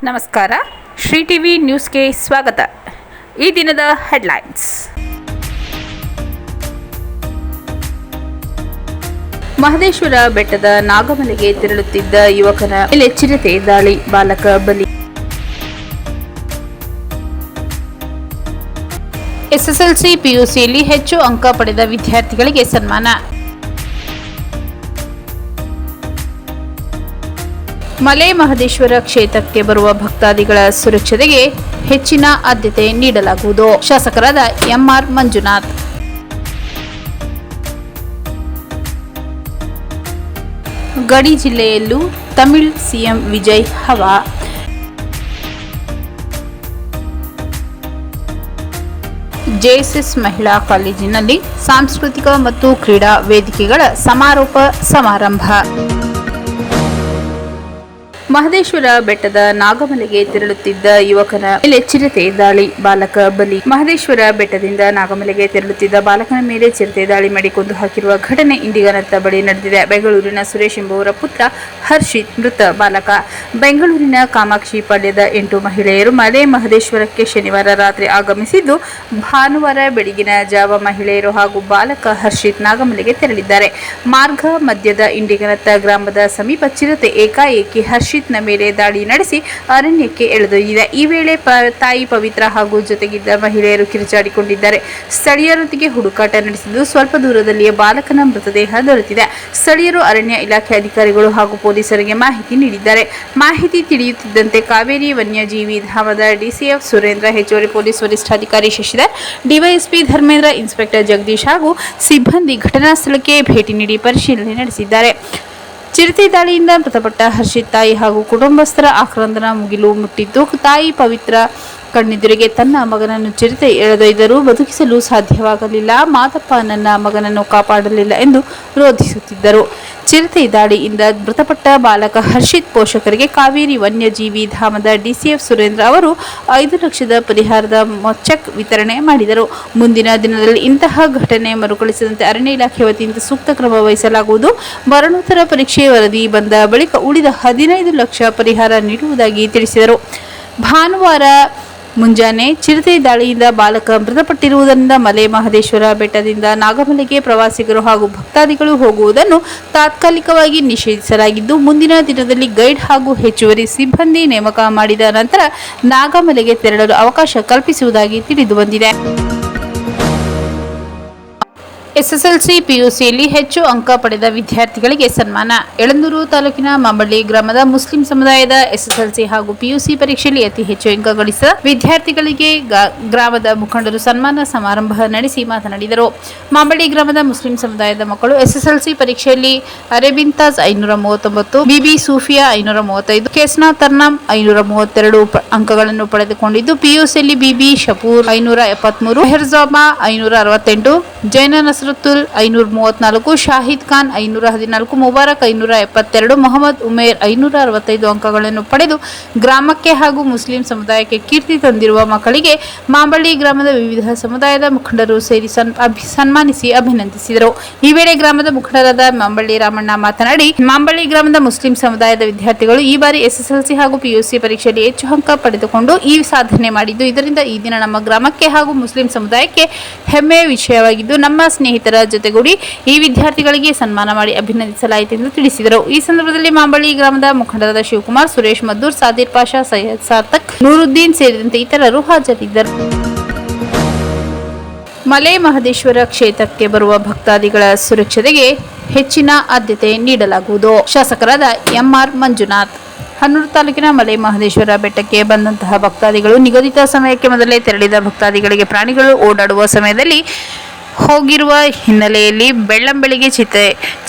ನಮಸ್ಕಾರ. ಶ್ರೀ ಟಿವಿ ನ್ಯೂಸ್ಗೆ ಸ್ವಾಗತ. ಈ ದಿನದ ಹೆಡ್ಲೈನ್ಸ್. ಮಹದೇಶ್ವರ ಬೆಟ್ಟದ ನಾಗಮಲೆಗೆ ತೆರಳುತ್ತಿದ್ದ ಯುವಕನ ಮೇಲೆ ಚಿರತೆ ದಾಳಿ, ಬಾಲಕ ಬಲಿ. ಎಸ್ಎಸ್ಎಲ್ಸಿ ಪಿಯುಸಿಯಲ್ಲಿ ಹೆಚ್ಚು ಅಂಕ ಪಡೆದ ವಿದ್ಯಾರ್ಥಿಗಳಿಗೆ ಸನ್ಮಾನ. ಮಲೆ ಮಹದೇಶ್ವರ ಕ್ಷೇತ್ರಕ್ಕೆ ಬರುವ ಭಕ್ತಾದಿಗಳ ಸುರಕ್ಷತೆಗೆ ಹೆಚ್ಚಿನ ಆದ್ಯತೆ ನೀಡಲಾಗುವುದು. ಶಾಸಕರಾದ ಎಂಆರ್ ಮಂಜುನಾಥ್. ಗಡಿ ಜಿಲ್ಲೆಯಲ್ಲೂ ತಮಿಳ್ ಸಿಎಂ ವಿಜಯ್ ಹವಾ. ಜೆಎಸ್ಎಸ್ ಮಹಿಳಾ ಕಾಲೇಜಿನಲ್ಲಿ ಸಾಂಸ್ಕೃತಿಕ ಮತ್ತು ಕ್ರೀಡಾ ವೇದಿಕೆಗಳ ಸಮಾರೋಪ ಸಮಾರಂಭ. ಮಹದೇಶ್ವರ ಬೆಟ್ಟದ ನಾಗಮಲೆಗೆ ತೆರಳುತ್ತಿದ್ದ ಯುವಕನ ಮೇಲೆ ಚಿರತೆ ದಾಳಿ, ಬಾಲಕ ಬಲಿ. ಮಹದೇಶ್ವರ ಬೆಟ್ಟದಿಂದ ನಾಗಮಲೆಗೆ ತೆರಳುತ್ತಿದ್ದ ಬಾಲಕನ ಮೇಲೆ ಚಿರತೆ ದಾಳಿ ಮಾಡಿ ಕೊಂದು ಹಾಕಿರುವ ಘಟನೆ ಇಂಡಿಗನತ್ತ ಬಳಿ ನಡೆದಿದೆ. ಬೆಂಗಳೂರಿನ ಸುರೇಶ್ ಎಂಬುವರ ಪುತ್ರ ಹರ್ಷಿತ್ ಮೃತ ಬಾಲಕ. ಬೆಂಗಳೂರಿನ ಕಾಮಾಕ್ಷಿ ಪಾಳ್ಯದ 8 ಮಹಿಳೆಯರು ಮಲೆ ಮಹದೇಶ್ವರಕ್ಕೆ ಶನಿವಾರ ರಾತ್ರಿ ಆಗಮಿಸಿದ್ದು, ಭಾನುವಾರ ಬೆಳಗಿನ ಜಾವ ಮಹಿಳೆಯರು ಹಾಗೂ ಬಾಲಕ ಹರ್ಷಿತ್ ನಾಗಮಲೆಗೆ ತೆರಳಿದ್ದಾರೆ. ಮಾರ್ಗ ಮಧ್ಯದ ಇಂಡಿಗನತ್ತ ಗ್ರಾಮದ ಸಮೀಪ ಚಿರತೆ ಏಕಾಏಕಿ ಹರ್ಷಿತ್ ನ ಮೇಲೆ ದಾಳಿ ನಡೆಸಿ ಅರಣ್ಯಕ್ಕೆ ಎಳೆದೊಯ್ದಿದೆ. ಈ ವೇಳೆ ತಾಯಿ ಪವಿತ್ರ ಹಾಗೂ ಜೊತೆಗಿದ್ದ ಮಹಿಳೆಯರು ಕಿರುಚಾಡಿಕೊಂಡಿದ್ದಾರೆ. ಸ್ಥಳೀಯರೊಂದಿಗೆ ಹುಡುಕಾಟ ನಡೆಸಿದ್ದು, ಸ್ವಲ್ಪ ದೂರದಲ್ಲಿಯೇ ಬಾಲಕನ ಮೃತದೇಹ ದೊರೆತಿದೆ. ಸ್ಥಳೀಯರು ಅರಣ್ಯ ಇಲಾಖೆ ಅಧಿಕಾರಿಗಳು ಹಾಗೂ ಪೊಲೀಸರಿಗೆ ಮಾಹಿತಿ ನೀಡಿದ್ದಾರೆ. ಮಾಹಿತಿ ತಿಳಿಯುತ್ತಿದ್ದಂತೆ ಕಾವೇರಿ ವನ್ಯಜೀವಿ ಧಾಮದ ಡಿಸಿಎಫ್ ಸುರೇಂದ್ರ, ಹೆಚ್ಚುವರಿ ಪೊಲೀಸ್ ವರಿಷ್ಠಾಧಿಕಾರಿ ಶಶಿಧರ್, ಡಿವೈಎಸ್ಪಿ ಧರ್ಮೇಂದ್ರ, ಇನ್ಸ್ಪೆಕ್ಟರ್ ಜಗದೀಶ್ ಹಾಗೂ ಸಿಬ್ಬಂದಿ ಘಟನಾ ಸ್ಥಳಕ್ಕೆ ಭೇಟಿ ನೀಡಿ ಪರಿಶೀಲನೆ ನಡೆಸಿದ್ದಾರೆ. ಚಿರತೆ ದಾಳಿಯಿಂದ ಮೃತಪಟ್ಟ ಹರ್ಷಿತ್ ತಾಯಿ ಹಾಗೂ ಕುಟುಂಬಸ್ಥರ ಆಕ್ರಂದನ ಮುಗಿಲು ಮುಟ್ಟಿದ್ದು, ತಾಯಿ ಪವಿತ್ರ ಕಣ್ಣೆದುರಿಗೆ ತನ್ನ ಮಗನನ್ನು ಚಿರತೆ ಎಳೆದೊಯ್ದರೂ ಬದುಕಿಸಲು ಸಾಧ್ಯವಾಗಲಿಲ್ಲ. ಮಾದಪ್ಪ ನನ್ನ ಮಗನನ್ನು ಕಾಪಾಡಲಿಲ್ಲ ಎಂದು ರೋಧಿಸುತ್ತಿದ್ದರು. ಚಿರತೆ ದಾಳಿಯಿಂದ ಮೃತಪಟ್ಟ ಬಾಲಕ ಹರ್ಷಿತ್ ಪೋಷಕರಿಗೆ ಕಾವೇರಿ ವನ್ಯಜೀವಿ ಧಾಮದ ಡಿಸಿಎಫ್ ಸುರೇಂದ್ರ ಅವರು 5 ಲಕ್ಷದ ಪರಿಹಾರದ ಚೆಕ್ ವಿತರಣೆ ಮಾಡಿದರು. ಮುಂದಿನ ದಿನದಲ್ಲಿ ಇಂತಹ ಘಟನೆ ಮರುಕಳಿಸದಂತೆ ಅರಣ್ಯ ಇಲಾಖೆ ವತಿಯಿಂದ ಸೂಕ್ತ ಕ್ರಮ ವಹಿಸಲಾಗುವುದು. ಮರಣೋತ್ತರ ಪರೀಕ್ಷೆ ವರದಿ ಬಂದ ಬಳಿಕ ಉಳಿದ 15 ಲಕ್ಷ ಪರಿಹಾರ ನೀಡುವುದಾಗಿ ತಿಳಿಸಿದರು. ಭಾನುವಾರ ಮುಂಜಾನೆ ಚಿರತೆ ದಾಳಿಯಿಂದ ಬಾಲಕ ಮೃತಪಟ್ಟಿರುವುದರಿಂದ ಮಲೆ ಮಹದೇಶ್ವರ ಬೆಟ್ಟದಿಂದ ನಾಗಮಲೆಗೆ ಪ್ರವಾಸಿಗರು ಹಾಗೂ ಭಕ್ತಾದಿಗಳು ಹೋಗುವುದನ್ನು ತಾತ್ಕಾಲಿಕವಾಗಿ ನಿಷೇಧಿಸಲಾಗಿದ್ದು, ಮುಂದಿನ ದಿನದಲ್ಲಿ ಗೈಡ್ ಹಾಗೂ ಹೆಚ್ಚುವರಿ ಸಿಬ್ಬಂದಿ ನೇಮಕ ಮಾಡಿದ ನಂತರ ನಾಗಮಲೆಗೆ ತೆರಳಲು ಅವಕಾಶ ಕಲ್ಪಿಸುವುದಾಗಿ ತಿಳಿದುಬಂದಿದೆ. ಎಸ್ಎಸ್ಎಲ್ಸಿ ಪಿಯುಸಿಯಲ್ಲಿ ಹೆಚ್ಚು ಅಂಕ ಪಡೆದ ವಿದ್ಯಾರ್ಥಿಗಳಿಗೆ ಸನ್ಮಾನ. ಯಳಂದೂರು ತಾಲೂಕಿನ ಮಾಂಬಳ್ಳಿ ಗ್ರಾಮದ ಮುಸ್ಲಿಂ ಸಮುದಾಯದ ಎಸ್ಎಸ್ಎಲ್ಸಿ ಹಾಗೂ ಪಿಯುಸಿ ಪರೀಕ್ಷೆಯಲ್ಲಿ ಅತಿ ಹೆಚ್ಚು ಅಂಕ ಗಳಿಸಿದ ವಿದ್ಯಾರ್ಥಿಗಳಿಗೆ ಗ್ರಾಮದ ಮುಖಂಡರು ಸನ್ಮಾನ ಸಮಾರಂಭ ನಡೆಸಿ ಮಾತನಾಡಿದರು. ಮಾಂಬಳ್ಳಿ ಗ್ರಾಮದ ಮುಸ್ಲಿಂ ಸಮುದಾಯದ ಮಕ್ಕಳು ಎಸ್ಎಸ್ಎಲ್ಸಿ ಪರೀಕ್ಷೆಯಲ್ಲಿ ಅರೇಬಿಂತಾಜ್ 539, ಬಿಬಿ ಸೂಫಿಯಾ 535, ಕೆಸ್ನಾ ತರ್ನಾಮ್ 532 ಅಂಕಗಳನ್ನು ಪಡೆದುಕೊಂಡಿದ್ದು, ಪಿಯುಸಿಯಲ್ಲಿ ಬಿಬಿ ಶಪೂರ್ 573, ಮೆಹರ್ಜಾಬಾ 568, ಜೈನ ನಸರುತ್ತುಲ್ 534, ಶಾಹಿದ್ ಖಾನ್ 514, ಮುಬಾರಕ್ 572, ಮೊಹಮ್ಮದ್ ಉಮೇರ್ 565 ಅಂಕಗಳನ್ನು ಪಡೆದು ಗ್ರಾಮಕ್ಕೆ ಹಾಗೂ ಮುಸ್ಲಿಂ ಸಮುದಾಯಕ್ಕೆ ಕೀರ್ತಿ ತಂದಿರುವ ಮಕ್ಕಳಿಗೆ ಮಾಂಬಳ್ಳಿ ಗ್ರಾಮದ ವಿವಿಧ ಸಮುದಾಯದ ಮುಖಂಡರು ಸೇರಿ ಸನ್ಮಾನಿಸಿ ಅಭಿನಂದಿಸಿದರು. ಈ ವೇಳೆ ಗ್ರಾಮದ ಮುಖಂಡರಾದ ಮಾಂಬಳ್ಳಿ ರಾಮಣ್ಣ ಮಾತನಾಡಿ, ಮಾಂಬಳ್ಳಿ ಗ್ರಾಮದ ಮುಸ್ಲಿಂ ಸಮುದಾಯದ ವಿದ್ಯಾರ್ಥಿಗಳು ಈ ಬಾರಿ ಎಸ್ಎಸ್ಎಲ್ಸಿ ಹಾಗೂ ಪಿಯುಸಿ ಪರೀಕ್ಷೆಯಲ್ಲಿ ಹೆಚ್ಚು ಅಂಕ ಪಡೆದುಕೊಂಡು ಈ ಸಾಧನೆ ಮಾಡಿದ್ದು, ಇದರಿಂದ ಈ ದಿನ ನಮ್ಮ ಗ್ರಾಮಕ್ಕೆ ಹಾಗೂ ಮುಸ್ಲಿಂ ಸಮುದಾಯಕ್ಕೆ ಹೆಮ್ಮೆಯ ವಿಷಯವಾಗಿದ್ದು, ನಮ್ಮ ಸ್ನೇಹಿತರ ಜೊತೆಗೂಡಿ ಈ ವಿದ್ಯಾರ್ಥಿಗಳಿಗೆ ಸನ್ಮಾನ ಮಾಡಿ ಅಭಿನಂದಿಸಲಾಯಿತು ಎಂದು ತಿಳಿಸಿದರು. ಈ ಸಂದರ್ಭದಲ್ಲಿ ಮಾಂಬಳ್ಳಿ ಗ್ರಾಮದ ಮುಖಂಡರಾದ ಶಿವಕುಮಾರ್, ಸುರೇಶ್ ಮದ್ದೂರ್, ಸಾದಿರ್ ಪಾಷಾ, ಸೈಯದ್ ಸಾರ್ತಕ್, ನೂರುದ್ದೀನ್ ಸೇರಿದಂತೆ ಇತರರು ಹಾಜರಿದ್ದರು. ಮಲೆ ಮಹದೇಶ್ವರ ಕ್ಷೇತ್ರಕ್ಕೆ ಬರುವ ಭಕ್ತಾದಿಗಳ ಸುರಕ್ಷತೆಗೆ ಹೆಚ್ಚಿನ ಆದ್ಯತೆ ನೀಡಲಾಗುವುದು. ಶಾಸಕರಾದ ಎಂಆರ್ ಮಂಜುನಾಥ್. ಹನ್ನೂರು ತಾಲೂಕಿನ ಮಲೆ ಮಹದೇಶ್ವರ ಬೆಟ್ಟಕ್ಕೆ ಬಂದಂತಹ ಭಕ್ತಾದಿಗಳು ನಿಗದಿತ ಸಮಯಕ್ಕೆ ಮೊದಲೇ ತೆರಳಿದ ಭಕ್ತಾದಿಗಳಿಗೆ ಪ್ರಾಣಿಗಳು ಓಡಾಡುವ ಸಮಯದಲ್ಲಿ ಹೋಗಿರುವ ಹಿನ್ನೆಲೆಯಲ್ಲಿ ಬೆಳ್ಳಂಬೆಳಿಗ್ಗೆ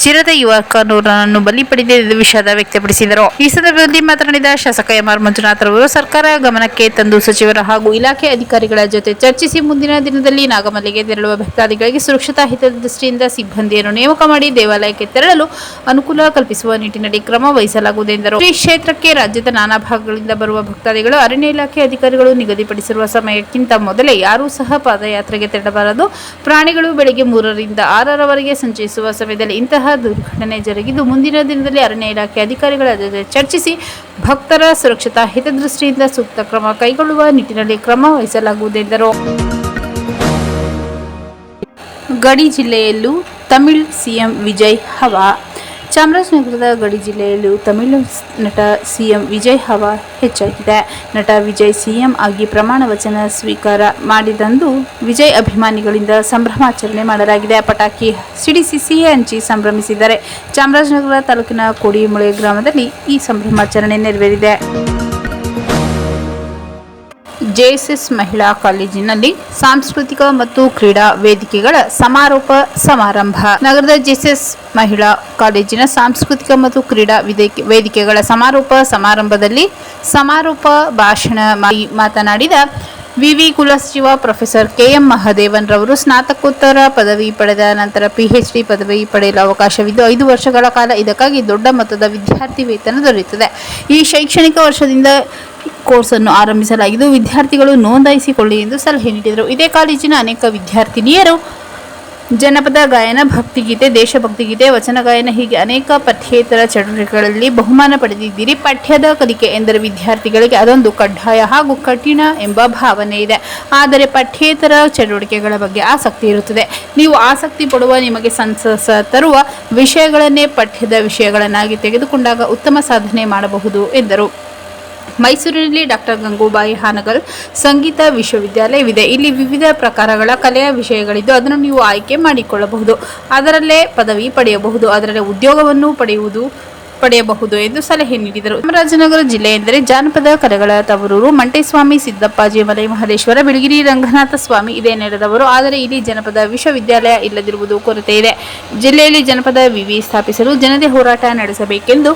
ಚಿರತೆ ಯುವಕನನ್ನು ಬಲಿ ಪಡೆದ ವಿಷಾದ ವ್ಯಕ್ತಪಡಿಸಿದರು. ಈ ಸಂದರ್ಭದಲ್ಲಿ ಮಾತನಾಡಿದ ಶಾಸಕ ಎಂಆರ್ ಮಂಜುನಾಥ್ ರವರು ಸರ್ಕಾರ ಗಮನಕ್ಕೆ ತಂದು ಸಚಿವರ ಹಾಗೂ ಇಲಾಖೆ ಅಧಿಕಾರಿಗಳ ಜೊತೆ ಚರ್ಚಿಸಿ ಮುಂದಿನ ದಿನದಲ್ಲಿ ನಾಗಮಲೆಗೆ ತೆರಳುವ ಭಕ್ತಾದಿಗಳಿಗೆ ಸುರಕ್ಷತಾ ಹಿತದೃಷ್ಟಿಯಿಂದ ಸಿಬ್ಬಂದಿಯನ್ನು ನೇಮಕ ಮಾಡಿ ದೇವಾಲಯಕ್ಕೆ ತೆರಳಲು ಅನುಕೂಲ ಕಲ್ಪಿಸುವ ನಿಟ್ಟಿನಲ್ಲಿ ಕ್ರಮ ವಹಿಸಲಾಗುವುದು ಎಂದರು. ಶ್ರೀ ಕ್ಷೇತ್ರಕ್ಕೆ ರಾಜ್ಯದ ನಾನಾ ಭಾಗಗಳಿಂದ ಬರುವ ಭಕ್ತಾದಿಗಳು ಅರಣ್ಯ ಇಲಾಖೆ ಅಧಿಕಾರಿಗಳು ನಿಗದಿಪಡಿಸಿರುವ ಸಮಯಕ್ಕಿಂತ ಮೊದಲೇ ಯಾರೂ ಸಹ ಪಾದಯಾತ್ರೆಗೆ ತೆರಳಬಾರದು. ಪ್ರಾಣಿಗಳು ಲಾರಿಗಳು ಬೆಳಗ್ಗೆ 3ರಿಂದ 6ರವರೆಗೆ ಸಂಚರಿಸುವ ಸಮಯದಲ್ಲಿ ಇಂತಹ ದುರ್ಘಟನೆ ಜರುಗಿದ್ದು ಮುಂದಿನ ದಿನದಲ್ಲಿ ಅರಣ್ಯ ಇಲಾಖೆ ಅಧಿಕಾರಿಗಳ ಜೊತೆ ಚರ್ಚಿಸಿ ಭಕ್ತರ ಸುರಕ್ಷತಾ ಹಿತದೃಷ್ಟಿಯಿಂದ ಸೂಕ್ತ ಕ್ರಮ ಕೈಗೊಳ್ಳುವ ನಿಟ್ಟಿನಲ್ಲಿ ಕ್ರಮ ವಹಿಸಲಾಗುವುದೆಂದರು. ಗಡಿ ಜಿಲ್ಲೆಯಲ್ಲೂ ತಮಿಳು ಸಿಎಂ ವಿಜಯ್ ಹವಾ. ಚಾಮರಾಜನಗರದ ಗಡಿ ಜಿಲ್ಲೆಯಲ್ಲೂ ತಮಿಳು ನಟ ಸಿಎಂ ವಿಜಯ್ ಹವಾ ಹೆಚ್ಚಾಗಿದೆ. ನಟ ವಿಜಯ್ ಸಿಎಂ ಆಗಿ ಪ್ರಮಾಣ ವಚನ ಸ್ವೀಕಾರ ಮಾಡಿದಂದು ವಿಜಯ್ ಅಭಿಮಾನಿಗಳಿಂದ ಸಂಭ್ರಮಾಚರಣೆ ಮಾಡಲಾಗಿದೆ. ಪಟಾಕಿ ಸಿಡಿಸಿ ಸಿಹಿ ಹಂಚಿ ಸಂಭ್ರಮಿಸಿದ್ದಾರೆ. ಚಾಮರಾಜನಗರ ತಾಲೂಕಿನ ಕೋಡಿಮುಳೆ ಗ್ರಾಮದಲ್ಲಿ ಈ ಸಂಭ್ರಮಾಚರಣೆ ನೆರವೇರಿದೆ. ಜೆಎಸ್ಎಸ್ ಮಹಿಳಾ ಕಾಲೇಜಿನಲ್ಲಿ ಸಾಂಸ್ಕೃತಿಕ ಮತ್ತು ಕ್ರೀಡಾ ವೇದಿಕೆಗಳ ಸಮಾರೋಪ ಸಮಾರಂಭ. ನಗರದ ಜೆಎಸ್ಎಸ್ ಮಹಿಳಾ ಕಾಲೇಜಿನ ಸಾಂಸ್ಕೃತಿಕ ಮತ್ತು ಕ್ರೀಡಾ ವೇದಿಕೆಗಳ ಸಮಾರೋಪ ಸಮಾರಂಭದಲ್ಲಿ ಸಮಾರೋಪ ಭಾಷಣ ಮಾಡಿ ಮಾತನಾಡಿದ ವಿವಿ ಕುಲಸಚಿವ ಪ್ರೊಫೆಸರ್ ಕೆಎಂ ಮಹದೇವನ್ ರವರು ಸ್ನಾತಕೋತ್ತರ ಪದವಿ ಪಡೆದ ನಂತರ ಪಿಎಚ್ಡಿ ಪದವಿ ಪಡೆಯಲು ಅವಕಾಶವಿದ್ದು 5 ವರ್ಷಗಳ ಕಾಲ ಇದಕ್ಕಾಗಿ ದೊಡ್ಡ ಮೊತ್ತದ ವಿದ್ಯಾರ್ಥಿ ವೇತನ ದೊರೆಯುತ್ತದೆ. ಈ ಶೈಕ್ಷಣಿಕ ವರ್ಷದಿಂದ ಕೋರ್ಸ್ ಅನ್ನು ಆರಂಭಿಸಲಾಗಿದ್ದು ವಿದ್ಯಾರ್ಥಿಗಳು ನೋಂದಾಯಿಸಿಕೊಳ್ಳಿ ಎಂದು ಸಲಹೆ ನೀಡಿದರು. ಇದೇ ಕಾಲೇಜಿನ ಅನೇಕ ವಿದ್ಯಾರ್ಥಿನಿಯರು ಜನಪದ ಗಾಯನ, ಭಕ್ತಿಗೀತೆ, ದೇಶಭಕ್ತಿ ಗೀತೆ, ವಚನ ಗಾಯನ ಹೀಗೆ ಅನೇಕ ಪಠ್ಯೇತರ ಚಟುವಟಿಕೆಗಳಲ್ಲಿ ಬಹುಮಾನ ಪಡೆದಿದ್ದೀರಿ. ಪಠ್ಯದ ಕಲಿಕೆ ಎಂದರೆ ವಿದ್ಯಾರ್ಥಿಗಳಿಗೆ ಅದೊಂದು ಕಡ್ಡಾಯ ಹಾಗೂ ಕಠಿಣ ಎಂಬ ಭಾವನೆ ಇದೆ. ಆದರೆ ಪಠ್ಯೇತರ ಚಟುವಟಿಕೆಗಳ ಬಗ್ಗೆ ಆಸಕ್ತಿ ಇರುತ್ತದೆ. ನೀವು ಆಸಕ್ತಿ ಪಡುವ, ನಿಮಗೆ ಸಂತಸ ತರುವ ವಿಷಯಗಳನ್ನೇ ಪಠ್ಯದ ವಿಷಯಗಳನ್ನಾಗಿ ತೆಗೆದುಕೊಂಡಾಗ ಉತ್ತಮ ಸಾಧನೆ ಮಾಡಬಹುದು ಎಂದರು. ಮೈಸೂರಿನಲ್ಲಿ ಡಾಕ್ಟರ್ ಗಂಗೂಬಾಯಿ ಹಾನಗಲ್ ಸಂಗೀತ ವಿಶ್ವವಿದ್ಯಾಲಯವಿದೆ. ಇಲ್ಲಿ ವಿವಿಧ ಪ್ರಕಾರಗಳ ಕಲೆಯ ವಿಷಯಗಳಿದ್ದು ಅದನ್ನು ನೀವು ಆಯ್ಕೆ ಮಾಡಿಕೊಳ್ಳಬಹುದು. ಅದರಲ್ಲೇ ಪದವಿ ಪಡೆಯಬಹುದು. ಅದರಲ್ಲೇ ಉದ್ಯೋಗವನ್ನು ಪಡೆಯಬಹುದು ಎಂದು ಸಲಹೆ ನೀಡಿದರು. ಚಾಮರಾಜನಗರ ಜಿಲ್ಲೆ ಎಂದರೆ ಜಾನಪದ ಕಲೆಗಳ ತವರೂರು. ಮಂಟೇಸ್ವಾಮಿ, ಸಿದ್ದಪ್ಪಾಜಿ, ಮಲೈ ಮಹದೇಶ್ವರ, ಬಿಳಿಗಿರಿ ರಂಗನಾಥ ಸ್ವಾಮಿ ಇದೇ ನೆಲದವರು. ಆದರೆ ಇಲ್ಲಿ ಜನಪದ ವಿಶ್ವವಿದ್ಯಾಲಯ ಇಲ್ಲದಿರುವುದು ಕೊರತೆ ಇದೆ. ಜಿಲ್ಲೆಯಲ್ಲಿ ಜನಪದ ವಿವಿ ಸ್ಥಾಪಿಸಲು ಜನತೆ ಹೋರಾಟ ನಡೆಸಬೇಕೆಂದು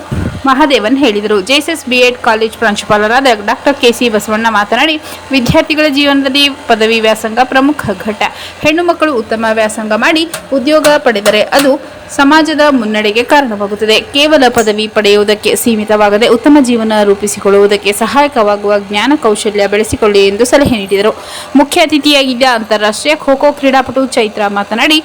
ಮಹದೇವನ್ ಹೇಳಿದರು. ಜೆಎಸ್ಎಸ್ ಬಿಎಡ್ ಕಾಲೇಜ್ ಪ್ರಾಂಶುಪಾಲರಾದ ಡಾಕ್ಟರ್ ಕೆಸಿ ಬಸವಣ್ಣ ಮಾತನಾಡಿ, ವಿದ್ಯಾರ್ಥಿಗಳ ಜೀವನದಲ್ಲಿ ಪದವಿ ವ್ಯಾಸಂಗ ಪ್ರಮುಖ ಘಟ್ಟ. ಹೆಣ್ಣು ಮಕ್ಕಳು ಉತ್ತಮ ವ್ಯಾಸಂಗ ಮಾಡಿ ಉದ್ಯೋಗ ಪಡೆದರೆ ಅದು ಸಮಾಜದ ಮುನ್ನಡೆಗೆ ಕಾರಣವಾಗುತ್ತದೆ. ಕೇವಲ ಪದವಿ ಪಡೆಯುವುದಕ್ಕೆ ಸೀಮಿತವಾಗದೆ ಉತ್ತಮ ಜೀವನ ರೂಪಿಸಿಕೊಳ್ಳುವುದಕ್ಕೆ ಸಹಾಯಕವಾಗುವ ಜ್ಞಾನ ಕೌಶಲ್ಯ ಬೆಳೆಸಿಕೊಳ್ಳಿ ಎಂದು ಸಲಹೆ ನೀಡಿದರು. ಮುಖ್ಯ ಅತಿಥಿಯಾಗಿದ್ದ ಅಂತಾರಾಷ್ಟ್ರೀಯ ಖೋ ಖೋ ಕ್ರೀಡಾಪಟು ಚೈತ್ರಾ ಮಾತನಾಡಿ,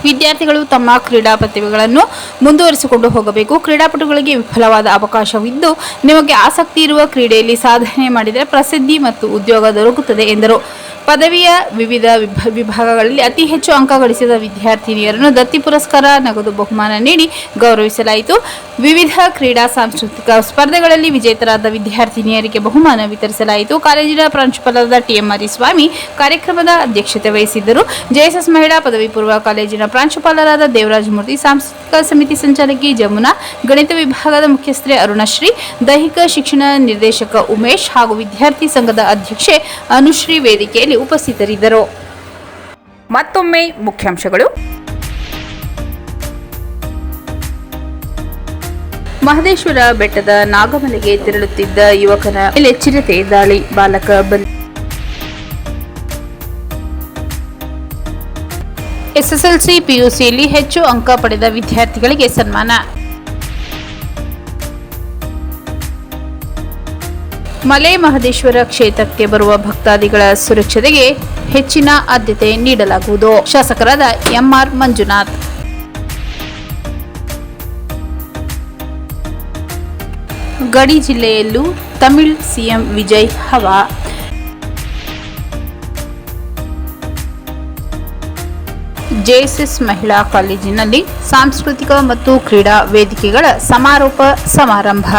ವಿದ್ಯಾರ್ಥಿಗಳು ತಮ್ಮ ಕ್ರೀಡಾ ಪ್ರತಿಭೆಗಳನ್ನು ಮುಂದುವರಿಸಿಕೊಂಡು ಹೋಗಬೇಕು. ಕ್ರೀಡಾಪಟುಗಳಿಗೆ ವಿಫಲವಾದ ಅವಕಾಶವಿದ್ದು ನಿಮಗೆ ಆಸಕ್ತಿ ಇರುವ ಕ್ರೀಡೆಯಲ್ಲಿ ಸಾಧನೆ ಮಾಡಿದರೆ ಪ್ರಸಿದ್ಧಿ ಮತ್ತು ಉದ್ಯೋಗ ದೊರಕುತ್ತದೆ ಎಂದರು. ಪದವಿಯ ವಿವಿಧ ವಿಭಾಗಗಳಲ್ಲಿ ಅತಿ ಹೆಚ್ಚು ಅಂಕ ಗಳಿಸಿದ ವಿದ್ಯಾರ್ಥಿನಿಯರನ್ನು ದತ್ತಿ ಪುರಸ್ಕಾರ, ನಗದು ಬಹುಮಾನ ನೀಡಿ ಗೌರವಿಸಲಾಯಿತು. ವಿವಿಧ ಕ್ರೀಡಾ ಸಾಂಸ್ಕೃತಿಕ ಸ್ಪರ್ಧೆಗಳಲ್ಲಿ ವಿಜೇತರಾದ ವಿದ್ಯಾರ್ಥಿನಿಯರಿಗೆ ಬಹುಮಾನ ವಿತರಿಸಲಾಯಿತು. ಕಾಲೇಜಿನ ಪ್ರಾಂಶುಪಾಲರಾದ ಟಿಎಂ ಮರಿಸ್ವಾಮಿ ಕಾರ್ಯಕ್ರಮದ ಅಧ್ಯಕ್ಷತೆ ವಹಿಸಿದ್ದರು. ಜೆಎಸ್ಎಸ್ ಮಹಿಳಾ ಪದವಿ ಪೂರ್ವ ಕಾಲೇಜಿನ ಪ್ರಾಂಶುಪಾಲರಾದ ದೇವರಾಜ ಮೂರ್ತಿ, ಸಾಂಸ್ಕೃತಿಕ ಸಮಿತಿ ಸಂಚಾಲಕಿ ಜಮುನಾ, ಗಣಿತ ವಿಭಾಗದ ಮುಖ್ಯಸ್ಥೆ ಅರುಣಶ್ರೀ, ದೈಹಿಕ ಶಿಕ್ಷಣ ನಿರ್ದೇಶಕ ಉಮೇಶ್ ಹಾಗೂ ವಿದ್ಯಾರ್ಥಿ ಸಂಘದ ಅಧ್ಯಕ್ಷೆ ಅನುಶ್ರೀ ವೇದಿಕೆಯಲ್ಲಿ ಉಪಸ್ಥಿತರಿದ್ದರು. ಮತ್ತೊಮ್ಮೆ ಮುಖ್ಯಾಂಶಗಳು. ಮಹದೇಶ್ವರ ಬೆಟ್ಟದ ನಾಗಮಲೆಗೆ ತೆರಳುತ್ತಿದ್ದ ಯುವಕನ ಮೇಲೆ ಚಿರತೆ ದಾಳಿ, ಬಾಲಕ ಬಲಿ. ಎಸ್ಎಸ್ಎಲ್ಸಿ ಪಿಯುಸಿಯಲ್ಲಿ ಹೆಚ್ಚು ಅಂಕ ಪಡೆದ ವಿದ್ಯಾರ್ಥಿಗಳಿಗೆ ಸನ್ಮಾನ. ಮಲೆ ಮಹದೇಶ್ವರ ಕ್ಷೇತ್ರಕ್ಕೆ ಬರುವ ಭಕ್ತಾದಿಗಳ ಸುರಕ್ಷತೆಗೆ ಹೆಚ್ಚಿನ ಆದ್ಯತೆ ನೀಡಲಾಗುವುದು. ಶಾಸಕರಾದ ಎಂಆರ್ ಮಂಜುನಾಥ್. ಗಡಿ ಜಿಲ್ಲೆಯಲ್ಲೂ ತಮಿಳು ಸಿಎಂ ವಿಜಯ್ ಹವಾ. ಜೆಎಸ್ಎಸ್ ಮಹಿಳಾ ಕಾಲೇಜಿನಲ್ಲಿ ಸಾಂಸ್ಕೃತಿಕ ಮತ್ತು ಕ್ರೀಡಾ ವೇದಿಕೆಗಳ ಸಮಾರೋಪ ಸಮಾರಂಭ.